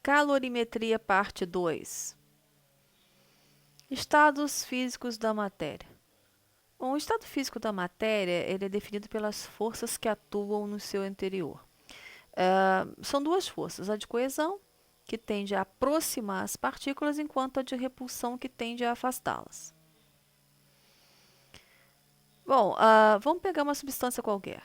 Calorimetria, parte 2. Estados físicos da matéria. Bom, o estado físico da matéria ele é definido pelas forças que atuam no seu interior. São duas forças, a de coesão, que tende a aproximar as partículas, enquanto a de repulsão, que tende a afastá-las. Bom, vamos pegar uma substância qualquer.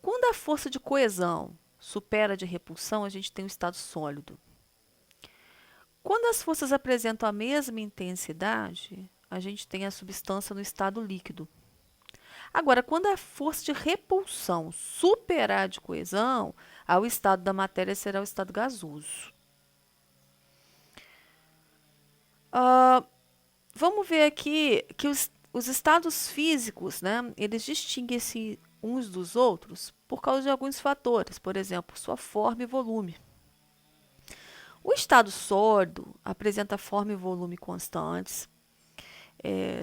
Quando a força de coesão supera a de repulsão, a gente tem um estado sólido. Quando as forças apresentam a mesma intensidade, a gente tem a substância no estado líquido. Agora, quando a força de repulsão superar a de coesão, o estado da matéria será o estado gasoso. Vamos ver aqui que os estados físicos, né, eles distinguem-se uns dos outros por causa de alguns fatores, por exemplo, sua forma e volume. O estado sólido apresenta forma e volume constantes.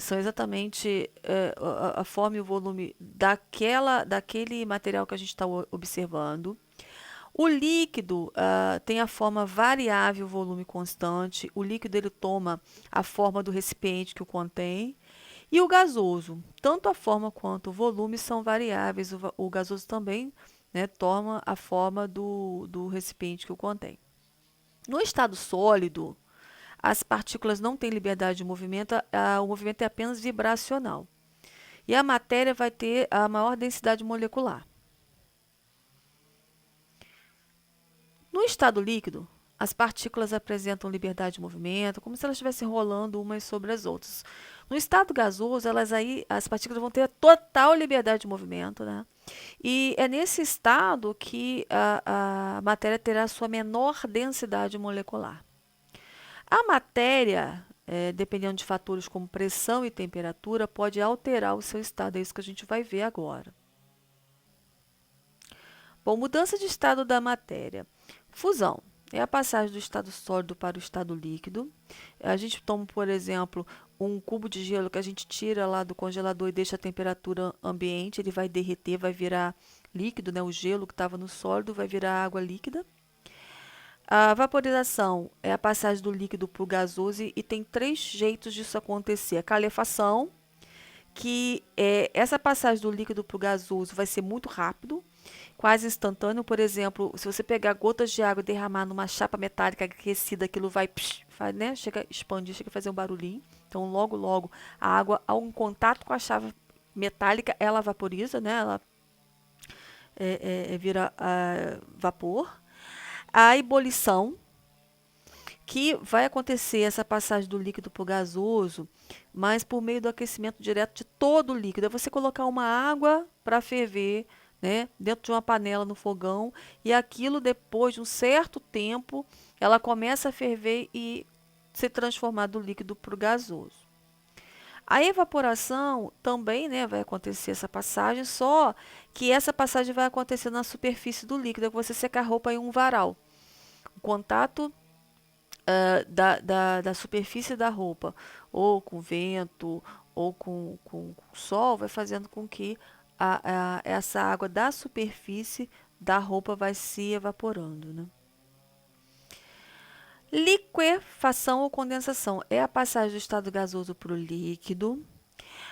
São exatamente a forma e o volume daquele material que a gente está observando. O líquido tem a forma variável, volume constante. O líquido ele toma a forma do recipiente que o contém. E o gasoso, tanto a forma quanto o volume são variáveis. O gasoso também, né, toma a forma do recipiente que o contém. No estado sólido, as partículas não têm liberdade de movimento, o movimento é apenas vibracional. E a matéria vai ter a maior densidade molecular. No estado líquido, as partículas apresentam liberdade de movimento, como se elas estivessem rolando umas sobre as outras. No estado gasoso, as partículas vão ter a total liberdade de movimento, né? E é nesse estado que a matéria terá a sua menor densidade molecular. A matéria, dependendo de fatores como pressão e temperatura, pode alterar o seu estado. É isso que a gente vai ver agora. Bom, mudança de estado da matéria. Fusão é a passagem do estado sólido para o estado líquido. A gente toma, por exemplo, um cubo de gelo que a gente tira lá do congelador e deixa a temperatura ambiente, ele vai derreter, vai virar líquido, né? O gelo que estava no sólido vai virar água líquida. A vaporização é a passagem do líquido para o gasoso e tem 3 jeitos disso acontecer. A calefação, que essa passagem do líquido para o gasoso vai ser muito rápido, quase instantâneo. Por exemplo, se você pegar gotas de água e derramar numa chapa metálica aquecida, aquilo vai, né, chega a expandir, chega a fazer um barulhinho. Então, logo, logo, a água, ao um contato com a chapa metálica, ela vaporiza, né, ela vira vapor. A ebulição, que vai acontecer essa passagem do líquido para o gasoso, mas por meio do aquecimento direto de todo o líquido. É você colocar uma água para ferver, né, dentro de uma panela no fogão, e aquilo, depois de um certo tempo, ela começa a ferver e se transformar do líquido para o gasoso. A evaporação também, né, vai acontecer essa passagem, só que essa passagem vai acontecer na superfície do líquido, é que você secar a roupa em um varal. O contato da superfície da roupa, ou com vento, ou com sol, vai fazendo com que essa água da superfície da roupa vai se evaporando, né? Liquefação ou condensação é a passagem do estado gasoso para o líquido.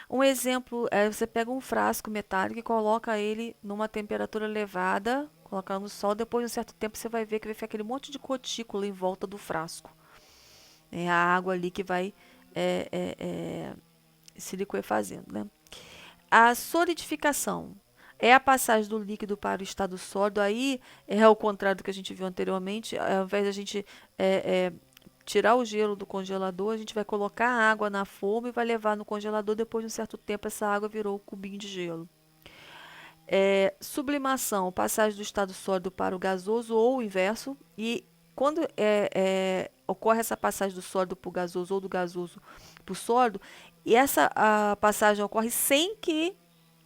Um exemplo é você pega um frasco metálico e coloca ele numa temperatura elevada, coloca no sol, depois de um certo tempo você vai ver que vai ficar aquele monte de gotícula em volta do frasco. É a água ali que vai se liquefazendo, né? A solidificação é a passagem do líquido para o estado sólido. Aí é ao contrário do que a gente viu anteriormente. Ao invés de a gente tirar o gelo do congelador, a gente vai colocar a água na forma e vai levar no congelador. Depois de um certo tempo, essa água virou um cubinho de gelo. Sublimação, passagem do estado sólido para o gasoso ou o inverso. E quando ocorre essa passagem do sólido para o gasoso ou do gasoso para o sólido, e essa passagem ocorre sem que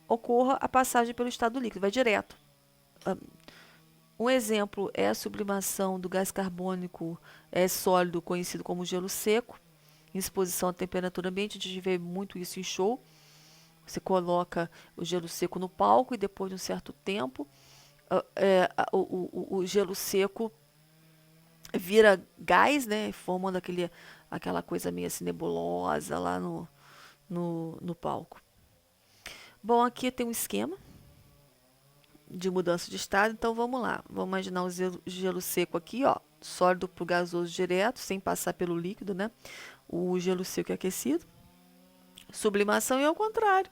ocorra a passagem pelo estado líquido, vai direto. Um exemplo é a sublimação do gás carbônico sólido, conhecido como gelo seco, em exposição à temperatura ambiente. A gente vê muito isso em show. Você coloca o gelo seco no palco e depois de um certo tempo, o gelo seco vira gás, né? Formando aquela coisa meio assim nebulosa lá no palco. Bom, aqui tem um esquema de mudança de estado, então vamos lá. Vamos imaginar o gelo seco aqui, ó, sólido para o gasoso direto, sem passar pelo líquido, né? O gelo seco é aquecido. Sublimação é ao contrário,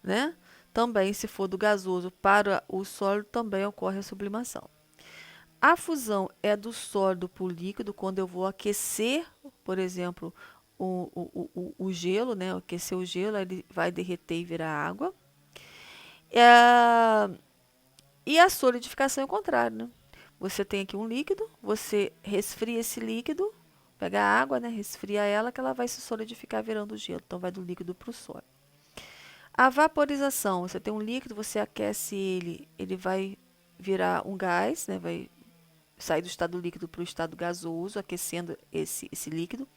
né? Também, se for do gasoso para o sólido, também ocorre a sublimação. A fusão é do sólido para o líquido quando eu vou aquecer, por exemplo, o gelo, né? Aquecer o gelo, ele vai derreter e virar água. E a solidificação é o contrário, né? Você tem aqui um líquido, você resfria esse líquido, pega a água, né? Resfria ela, que ela vai se solidificar virando gelo. Então, vai do líquido para o sólido. A vaporização, você tem um líquido, você aquece ele, ele vai virar um gás, né? Vai sair do estado líquido para o estado gasoso, aquecendo esse líquido.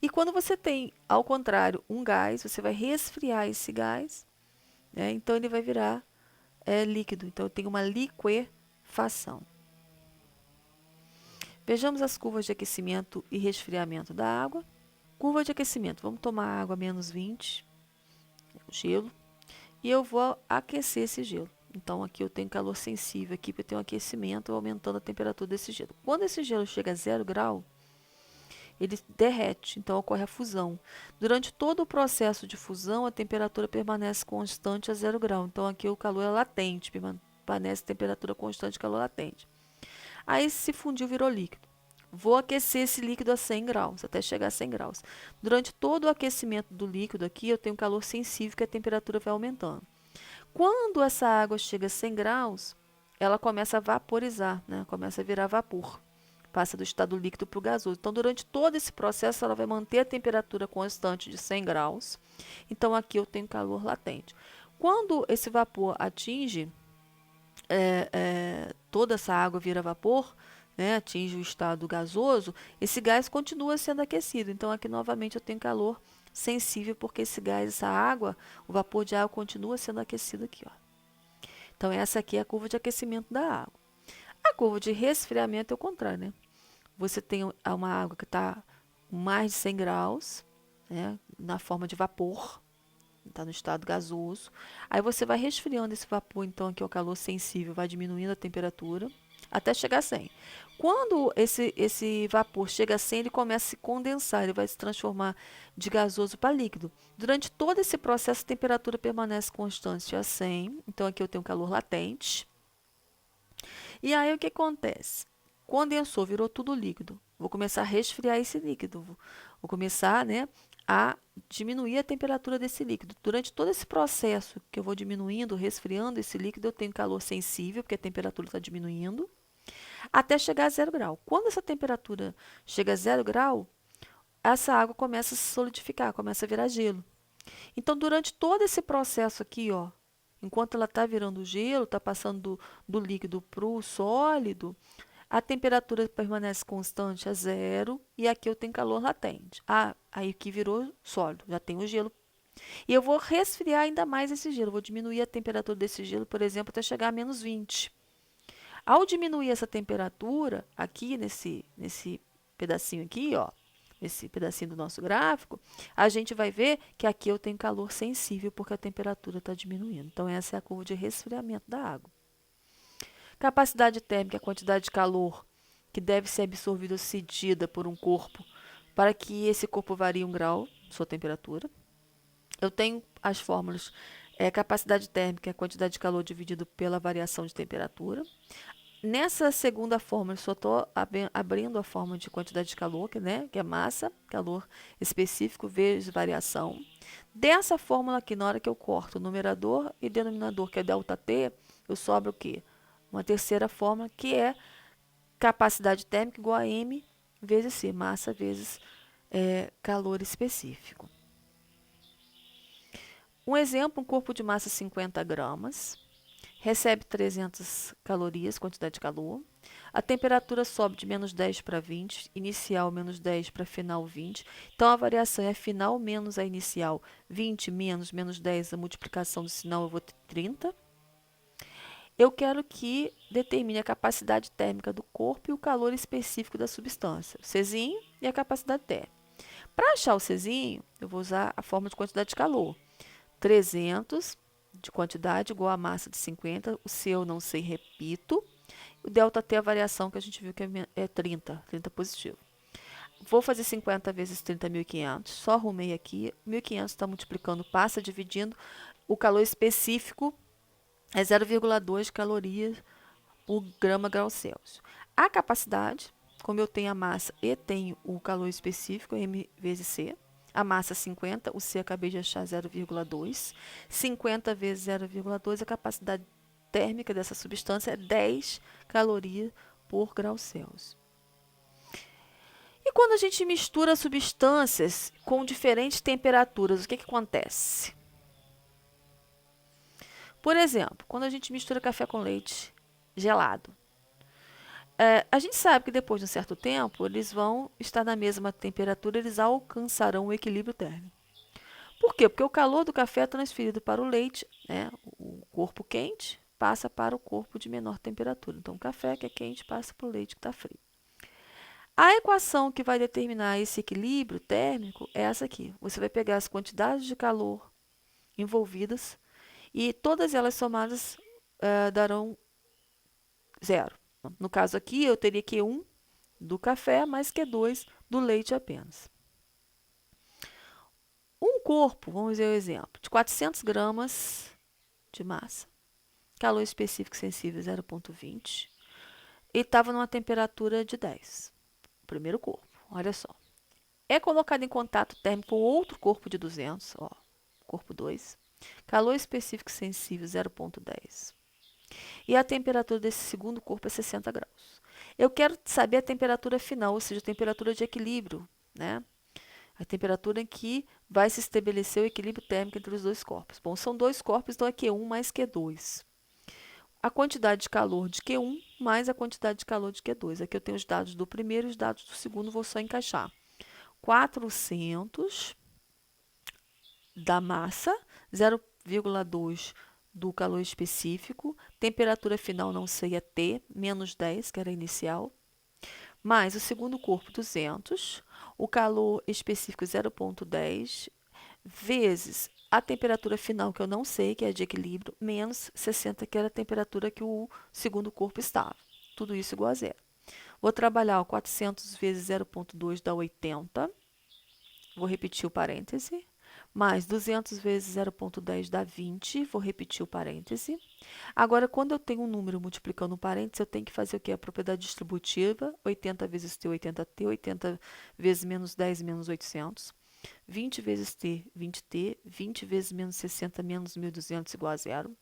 E quando você tem, ao contrário, um gás, você vai resfriar esse gás, né? Então ele vai virar líquido. Então eu tenho uma liquefação. Vejamos as curvas de aquecimento e resfriamento da água. Curva de aquecimento, vamos tomar água a menos 20, gelo, e eu vou aquecer esse gelo. Então, aqui eu tenho calor sensível, aqui eu tenho aquecimento, aumentando a temperatura desse gelo. Quando esse gelo chega a 0 grau, ele derrete, então ocorre a fusão. Durante todo o processo de fusão, a temperatura permanece constante a 0 grau. Então, aqui o calor é latente, permanece temperatura constante, calor latente. Aí, se fundiu, virou líquido. Vou aquecer esse líquido a 100 graus, até chegar a 100 graus. Durante todo o aquecimento do líquido aqui, eu tenho calor sensível, que a temperatura vai aumentando. Quando essa água chega a 100 graus, ela começa a vaporizar, né? Começa a virar vapor. Passa do estado líquido para o gasoso. Então, durante todo esse processo, ela vai manter a temperatura constante de 100 graus. Então, aqui eu tenho calor latente. Quando esse vapor atinge, toda essa água vira vapor, né, atinge o estado gasoso, esse gás continua sendo aquecido. Então, aqui novamente eu tenho calor sensível, porque esse gás, essa água, o vapor de água continua sendo aquecido aqui, ó. Então, essa aqui é a curva de aquecimento da água. A curva de resfriamento é o contrário, né? Você tem uma água que está mais de 100 graus, né, na forma de vapor, está no estado gasoso. Aí você vai resfriando esse vapor, então aqui é o calor sensível, vai diminuindo a temperatura até chegar a 100. Quando esse vapor chega a 100, ele começa a se condensar, ele vai se transformar de gasoso para líquido. Durante todo esse processo, a temperatura permanece constante a 100, então aqui eu tenho calor latente. E aí o que acontece? Condensou, virou tudo líquido. Vou começar a resfriar esse líquido. Vou começar, né, a diminuir a temperatura desse líquido. Durante todo esse processo que eu vou diminuindo, resfriando esse líquido, eu tenho calor sensível, porque a temperatura está diminuindo, até chegar a 0 grau. Quando essa temperatura chega a 0 grau, essa água começa a se solidificar, começa a virar gelo. Então, durante todo esse processo aqui, ó, enquanto ela está virando gelo, está passando do líquido para o sólido, a temperatura permanece constante a 0 e aqui eu tenho calor latente. Ah, aí que virou sólido, já tem o gelo. E eu vou resfriar ainda mais esse gelo, vou diminuir a temperatura desse gelo, por exemplo, até chegar a menos 20. Ao diminuir essa temperatura, aqui nesse pedacinho aqui, ó, esse pedacinho do nosso gráfico, a gente vai ver que aqui eu tenho calor sensível porque a temperatura está diminuindo. Então, essa é a curva de resfriamento da água. Capacidade térmica é a quantidade de calor que deve ser absorvida ou cedida por um corpo para que esse corpo varie 1 grau, sua temperatura. Eu tenho as fórmulas. Capacidade térmica é a quantidade de calor dividido pela variação de temperatura. Nessa segunda fórmula, eu só estou abrindo a fórmula de quantidade de calor, que é massa, calor específico, vezes variação. Dessa fórmula aqui, na hora que eu corto o numerador e denominador, que é ΔT, eu sobro o quê? Uma terceira fórmula, que é capacidade térmica igual a M vezes C, massa vezes calor específico. Um exemplo, um corpo de massa 50 gramas, recebe 300 calorias, quantidade de calor. A temperatura sobe de menos 10 para 20, inicial menos 10 para final 20. Então, a variação é final menos a inicial, 20 menos 10, a multiplicação do sinal eu vou ter 30. eu quero que determine a capacidade térmica do corpo e o calor específico da substância, o Czinho e a capacidade térmica. Para achar o Czinho, eu vou usar a fórmula de quantidade de calor. 300 de quantidade igual a massa de 50, o C eu não sei, repito. O ΔT é a variação que a gente viu que é 30 positivo. Vou fazer 50 vezes 30, 1.500. Só arrumei aqui. 1.500 está multiplicando, passa dividindo. O calor específico é 0,2 calorias por grama grau Celsius. A capacidade, como eu tenho a massa e tenho o calor específico, M vezes C. A massa 50, o C acabei de achar 0,2. 50 vezes 0,2, a capacidade térmica dessa substância é 10 calorias por grau Celsius. E quando a gente mistura substâncias com diferentes temperaturas, o que acontece? Por exemplo, quando a gente mistura café com leite gelado, a gente sabe que depois de um certo tempo, eles vão estar na mesma temperatura, eles alcançarão o equilíbrio térmico. Por quê? Porque o calor do café é transferido para o leite, né? O corpo quente passa para o corpo de menor temperatura. Então, o café que é quente passa para o leite que está frio. A equação que vai determinar esse equilíbrio térmico é essa aqui. Você vai pegar as quantidades de calor envolvidas e todas elas somadas darão zero. No caso aqui, eu teria Q1 do café mais Q2 do leite apenas. Um corpo, vamos ver o exemplo, de 400 gramas de massa, calor específico sensível 0,20, e estava numa temperatura de 10. O primeiro corpo, olha só. É colocado em contato térmico com outro corpo de 200, ó, corpo 2, calor específico sensível 0,10. E a temperatura desse segundo corpo é 60 graus. Eu quero saber a temperatura final, ou seja, a temperatura de equilíbrio, né? A temperatura em que vai se estabelecer o equilíbrio térmico entre os dois corpos. Bom, são dois corpos, então é Q1 mais Q2. A quantidade de calor de Q1 mais a quantidade de calor de Q2. Aqui eu tenho os dados do primeiro e os dados do segundo, vou só encaixar. 400 da massa, 0,2 do calor específico, temperatura final não sei é T, menos 10, que era a inicial, mais o segundo corpo 200, o calor específico 0,10, vezes a temperatura final, que eu não sei, que é de equilíbrio, menos 60, que era a temperatura que o segundo corpo estava. Tudo isso igual a zero. Vou trabalhar o 400 vezes 0,2 dá 80. Vou repetir o parêntese. Mais 200 vezes 0,10 dá 20. Vou repetir o parêntese. Agora, quando eu tenho um número multiplicando um parêntese, eu tenho que fazer o quê? A propriedade distributiva. 80 vezes T, 80T. 80 vezes menos 10, menos 800. 20 vezes T, 20T. 20 vezes menos 60, menos 1.200, igual a zero.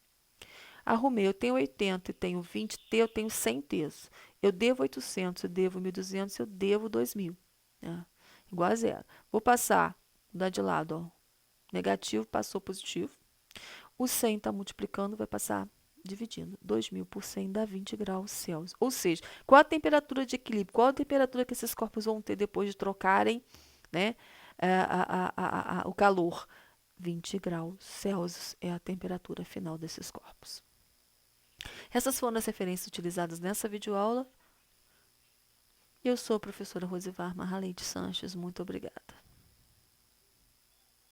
Arrumei, eu tenho 80 e tenho 20T, eu tenho 100 T's. Eu devo 800, eu devo 1.200, eu devo 2.000. Né? Igual a zero. Vou passar, mudar de lado, ó. Negativo, passou positivo. O 100 está multiplicando, vai passar dividindo. 2.000 por 100 dá 20 graus Celsius. Ou seja, qual a temperatura de equilíbrio? Qual a temperatura que esses corpos vão ter depois de trocarem, né, o calor? 20 graus Celsius é a temperatura final desses corpos. Essas foram as referências utilizadas nessa videoaula. Eu sou a professora Rosivar Marraleide Sanches. Muito obrigada.